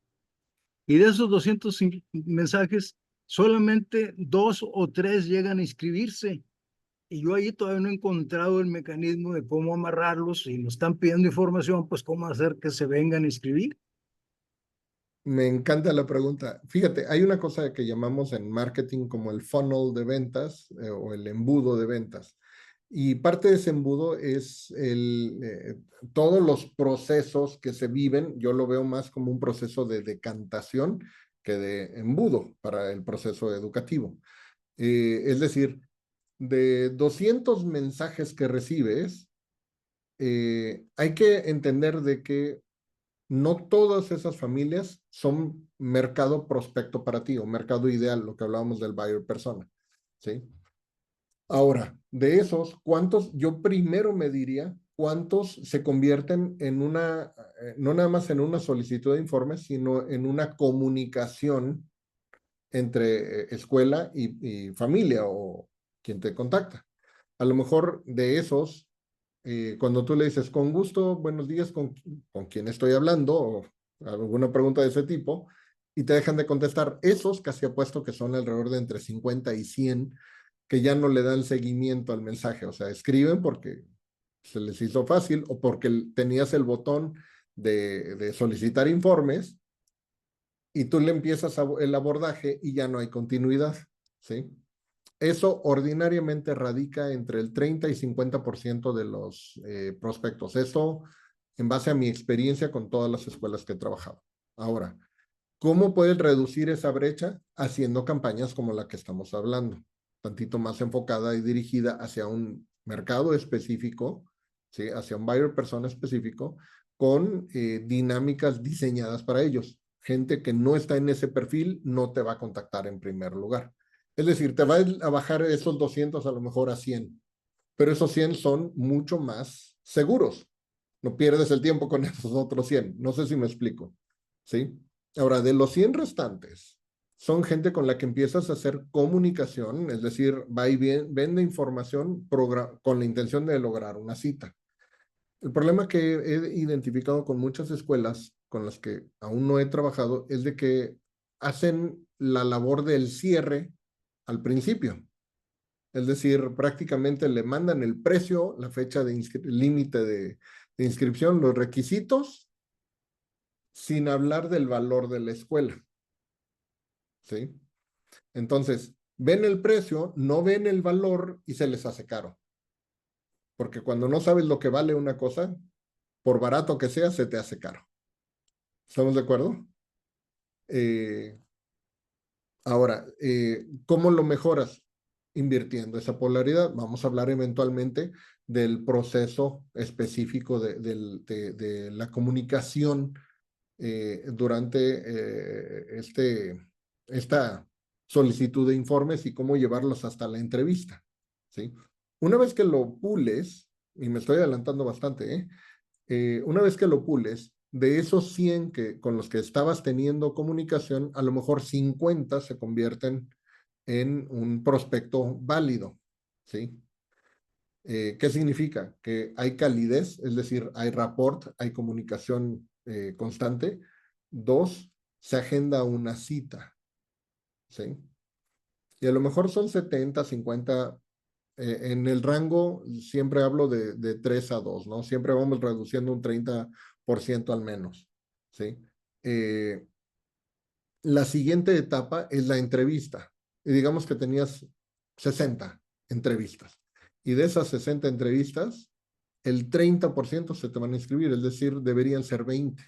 Y de esos 200 mensajes, solamente 2 o 3 llegan a inscribirse. Y yo ahí todavía no he encontrado el mecanismo de cómo amarrarlos. Si nos están pidiendo información, pues cómo hacer que se vengan a inscribir. Me encanta la pregunta. Fíjate, hay una cosa que llamamos en marketing como el funnel de ventas o el embudo de ventas. Y parte de ese embudo es todos los procesos que se viven. Yo lo veo más como un proceso de decantación que de embudo para el proceso educativo. Es decir, de 200 mensajes que recibes, hay que entender de que no todas esas familias son mercado prospecto para ti o mercado ideal, lo que hablábamos del buyer persona, ¿sí? Ahora, de esos, ¿cuántos? Yo primero me diría cuántos se convierten en no nada más en una solicitud de informes, sino en una comunicación entre escuela y familia o quien te contacta. A lo mejor de esos, cuando tú le dices, con gusto, buenos días, con quién estoy hablando, o alguna pregunta de ese tipo, y te dejan de contestar, esos casi apuesto que son alrededor de entre 50 y 100 que ya no le dan seguimiento al mensaje, o sea, escriben porque se les hizo fácil o porque tenías el botón de solicitar informes y tú le empiezas el abordaje y ya no hay continuidad, ¿sí? Eso ordinariamente radica entre el 30 y 50% de los prospectos. Eso en base a mi experiencia con todas las escuelas que he trabajado. Ahora, ¿cómo puedes reducir esa brecha? Haciendo campañas como la que estamos hablando, tantito más enfocada y dirigida hacia un mercado específico, ¿sí? Hacia un buyer persona específico, con dinámicas diseñadas para ellos. Gente que no está en ese perfil no te va a contactar en primer lugar. Es decir, te va a bajar esos 200 a lo mejor a 100, pero esos 100 son mucho más seguros. No pierdes el tiempo con esos otros 100. No sé si me explico. ¿Sí? Ahora, de los 100 restantes, son gente con la que empiezas a hacer comunicación, es decir, va y vende información con la intención de lograr una cita. El problema que he identificado con muchas escuelas con las que aún no he trabajado es de que hacen la labor del cierre al principio. Es decir, prácticamente le mandan el precio, la fecha de límite de inscripción, los requisitos, sin hablar del valor de la escuela. ¿Sí? Entonces, ven el precio, no ven el valor y se les hace caro. Porque cuando no sabes lo que vale una cosa, por barato que sea, se te hace caro. ¿Estamos de acuerdo? Eh, Ahora, ¿cómo lo mejoras? Invirtiendo esa polaridad. Vamos a hablar eventualmente del proceso específico de la comunicación durante esta solicitud de informes y cómo llevarlos hasta la entrevista. ¿Sí? Una vez que lo pules, y me estoy adelantando bastante, una vez que lo pules, de esos 100 con los que estabas teniendo comunicación, a lo mejor 50 se convierten en un prospecto válido, ¿sí? ¿Qué significa? Que hay calidez, es decir, hay rapport, hay comunicación constante, 2, se agenda una cita, ¿sí? Y a lo mejor son 70, 50, en el rango siempre hablo de 3 a 2, ¿no? Siempre vamos reduciendo un 30% al menos, ¿sí? La siguiente etapa es la entrevista. Y digamos que tenías 60 entrevistas. Y de esas 60 entrevistas, el 30% se te van a inscribir, es decir, deberían ser 20.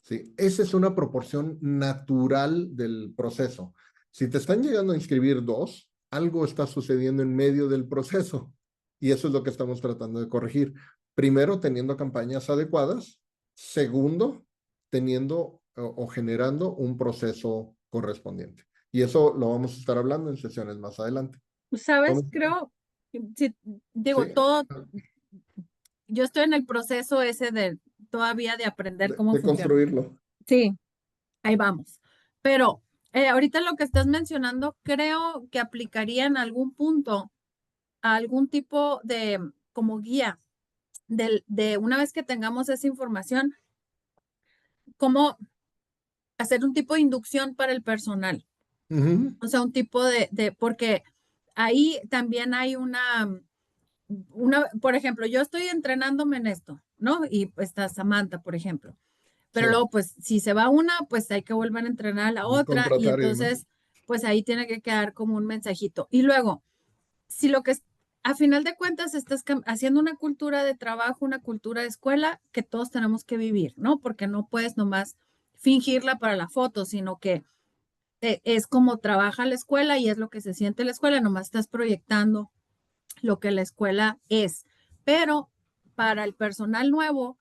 ¿Sí? Esa es una proporción natural del proceso. Si te están llegando a inscribir 2, algo está sucediendo en medio del proceso. Y eso es lo que estamos tratando de corregir. Primero, teniendo campañas adecuadas. Segundo, teniendo o generando un proceso correspondiente. Y eso lo vamos a estar hablando en sesiones más adelante. ¿Sabes? ¿Cómo? Creo, sí, digo, Sí, todo, yo estoy en el proceso ese de todavía de aprender cómo de funciona. construirlo. Sí, ahí vamos. Pero ahorita lo que estás mencionando, creo que aplicaría en algún punto a algún tipo de como guía de una vez que tengamos esa información, cómo hacer un tipo de inducción para el personal. Ujú. O sea, un tipo porque ahí también hay por ejemplo, yo estoy entrenándome en esto, ¿no? Y está Samantha, por ejemplo. Sí, Pero luego, pues, si se va una, pues hay que volver a entrenar a la otra. Y contratar y demás. entonces, pues ahí tiene que quedar como un mensajito. Y luego, si lo que a final de cuentas estás haciendo una cultura de trabajo, una cultura de escuela que todos tenemos que vivir, ¿no? Porque no puedes nomás fingirla para la foto, sino que es como trabaja la escuela y es lo que se siente la escuela, nomás estás proyectando lo que la escuela es. Pero para el personal nuevo,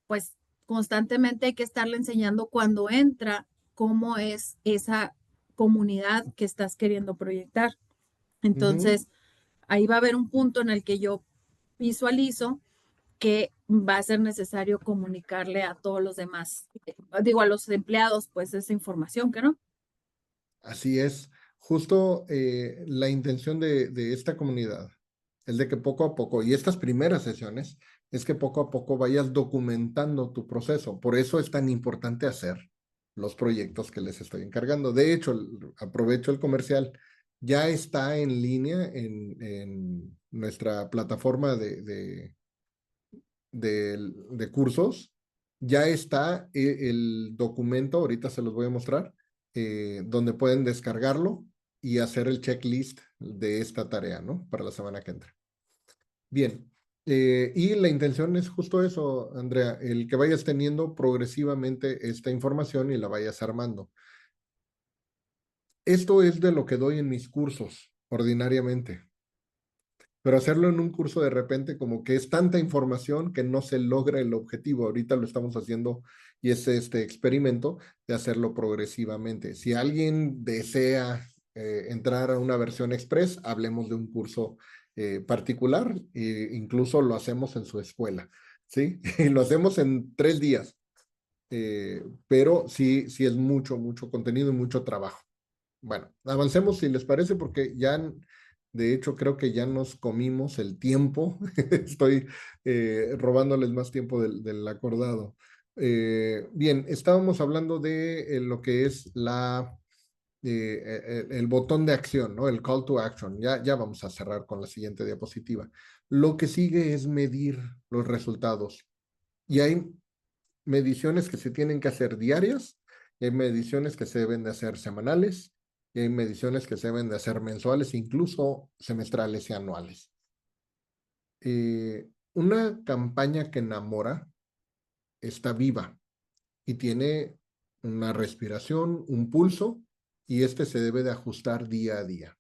pues constantemente hay que estarle enseñando cuando entra cómo es esa comunidad que estás queriendo proyectar. Ujú. Entonces, ahí va a haber un punto en el que yo visualizo que va a ser necesario comunicarle a todos los demás, digo, a los empleados, pues esa información, que no. Así es. Justo la intención de esta comunidad es de que poco a poco, y estas primeras sesiones, es que poco a poco vayas documentando tu proceso. Por eso es tan importante hacer los proyectos que les estoy encargando. De hecho, aprovecho el comercial, ya está en línea en nuestra plataforma de cursos, ya está el documento, ahorita se los voy a mostrar, donde pueden descargarlo y hacer el checklist de esta tarea, ¿no? Para la semana que entra. Bien, y la intención es justo eso, Andrea, el que vayas teniendo progresivamente esta información y la vayas armando. Esto es de lo que doy en mis cursos ordinariamente. Pero hacerlo en un curso de repente como que es tanta información que no se logra el objetivo. Ahorita lo estamos haciendo y es este experimento de hacerlo progresivamente. Si alguien desea entrar a una versión express, hablemos de un curso particular e incluso lo hacemos en su escuela, ¿sí? Y lo hacemos en 3 días, pero sí, sí es mucho, mucho contenido y mucho trabajo. Bueno, avancemos si les parece, porque ya, de hecho, creo que ya nos comimos el tiempo. Estoy robándoles más tiempo del acordado. Bien, estábamos hablando de lo que es el botón de acción, ¿no? El call to action. Ya vamos a cerrar con la siguiente diapositiva. Lo que sigue es medir los resultados. Y hay mediciones que se tienen que hacer diarias, y hay mediciones que se deben de hacer semanales, y hay mediciones que se deben de hacer mensuales, incluso semestrales y anuales. Una campaña que enamora está viva y tiene una respiración, un pulso, y este se debe de ajustar día a día.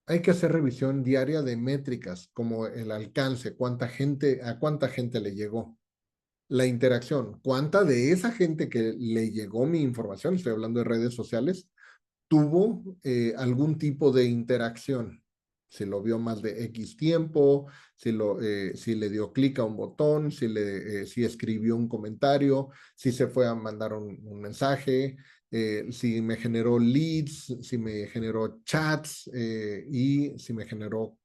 Hay que hacer revisión diaria de métricas como el alcance, a cuánta gente le llegó, la interacción, cuánta de esa gente que le llegó mi información, estoy hablando de redes sociales, tuvo algún tipo de interacción. Si lo vio más de X tiempo, si le dio clic a un botón, si escribió un comentario, si se fue a mandar un mensaje, si me generó leads, si me generó chats y si me generó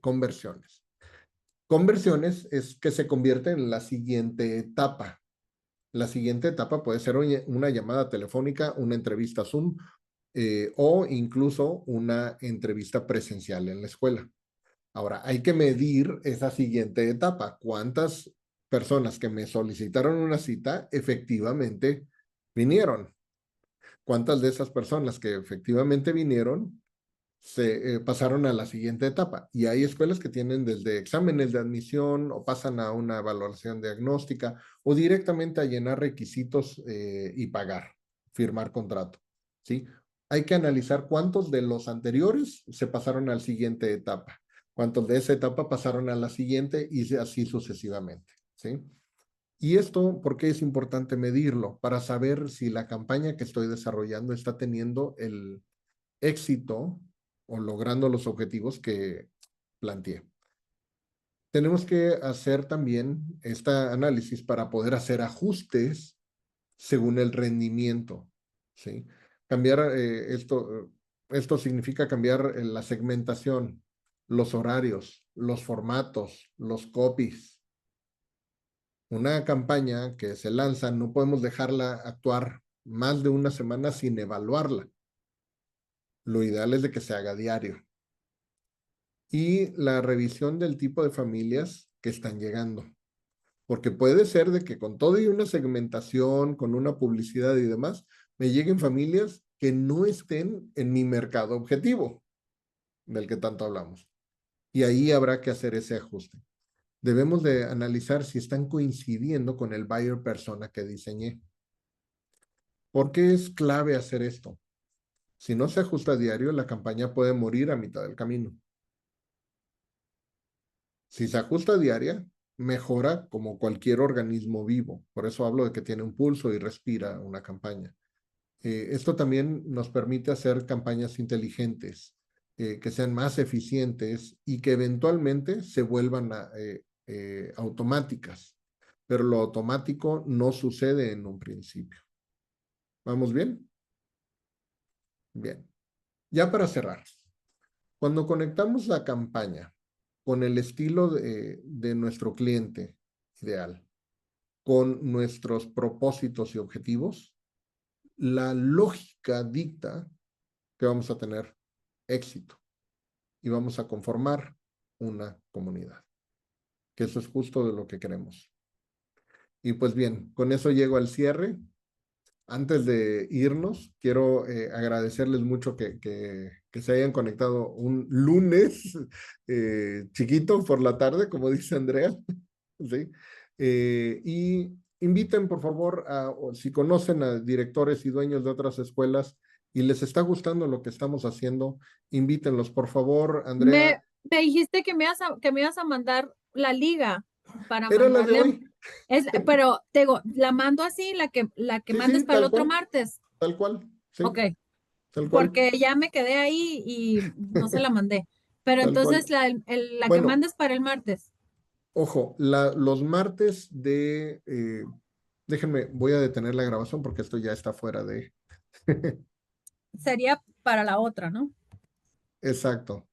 conversiones. Conversiones es que se convierte en la siguiente etapa. La siguiente etapa puede ser una llamada telefónica, una entrevista Zoom o incluso una entrevista presencial en la escuela. Ahora, hay que medir esa siguiente etapa. ¿Cuántas personas que me solicitaron una cita efectivamente vinieron? ¿Cuántas de esas personas que efectivamente vinieron se pasaron a la siguiente etapa? Y hay escuelas que tienen desde exámenes de admisión o pasan a una evaluación diagnóstica o directamente a llenar requisitos y pagar, firmar contrato, ¿sí? Hay que analizar cuántos de los anteriores se pasaron a la siguiente etapa, cuántos de esa etapa pasaron a la siguiente y así sucesivamente, ¿sí? Y esto, ¿por qué es importante medirlo? Para saber si la campaña que estoy desarrollando está teniendo el éxito o logrando los objetivos que planteé. Tenemos que hacer también este análisis para poder hacer ajustes según el rendimiento, ¿sí? Cambiar esto significa cambiar la segmentación, los horarios, los formatos, los copies. Una campaña que se lanza, no podemos dejarla actuar más de una semana sin evaluarla. Lo ideal es de que se haga diario. Y la revisión del tipo de familias que están llegando. Porque puede ser de que con todo y una segmentación, con una publicidad y demás, me lleguen familias que no estén en mi mercado objetivo, del que tanto hablamos. Y ahí habrá que hacer ese ajuste. Debemos de analizar si están coincidiendo con el buyer persona que diseñé. ¿Por qué es clave hacer esto? Si no se ajusta a diario, la campaña puede morir a mitad del camino. Si se ajusta a diaria, mejora como cualquier organismo vivo. Por eso hablo de que tiene un pulso y respira una campaña. Esto también nos permite hacer campañas inteligentes, que sean más eficientes y que eventualmente se vuelvan automáticas. Pero lo automático no sucede en un principio. ¿Vamos bien? Bien. Ya para cerrar, cuando conectamos la campaña con el estilo de nuestro cliente ideal, con nuestros propósitos y objetivos, la lógica dicta que vamos a tener éxito y vamos a conformar una comunidad, que eso es justo de lo que queremos. Y pues bien, con eso llego al cierre. Antes de irnos, quiero agradecerles mucho que se hayan conectado un lunes chiquito por la tarde, como dice Andrea, ¿sí? Y inviten, por favor, si conocen a directores y dueños de otras escuelas y les está gustando lo que estamos haciendo, invítenlos, por favor, Andrea. Me dijiste que que me ibas a mandar la liga para Era la de mandarle. hoy. Pero te digo, la mando así, la que Sí, mandes sí, para el tal otro cual, martes. tal cual, sí, Ok, tal cual, porque ya me quedé ahí y no se la mandé. Pero tal entonces cual. la que Bueno, mandes para el martes. ojo, los martes déjenme, voy a detener la grabación porque esto ya está fuera de... Sería para la otra, ¿no? Exacto.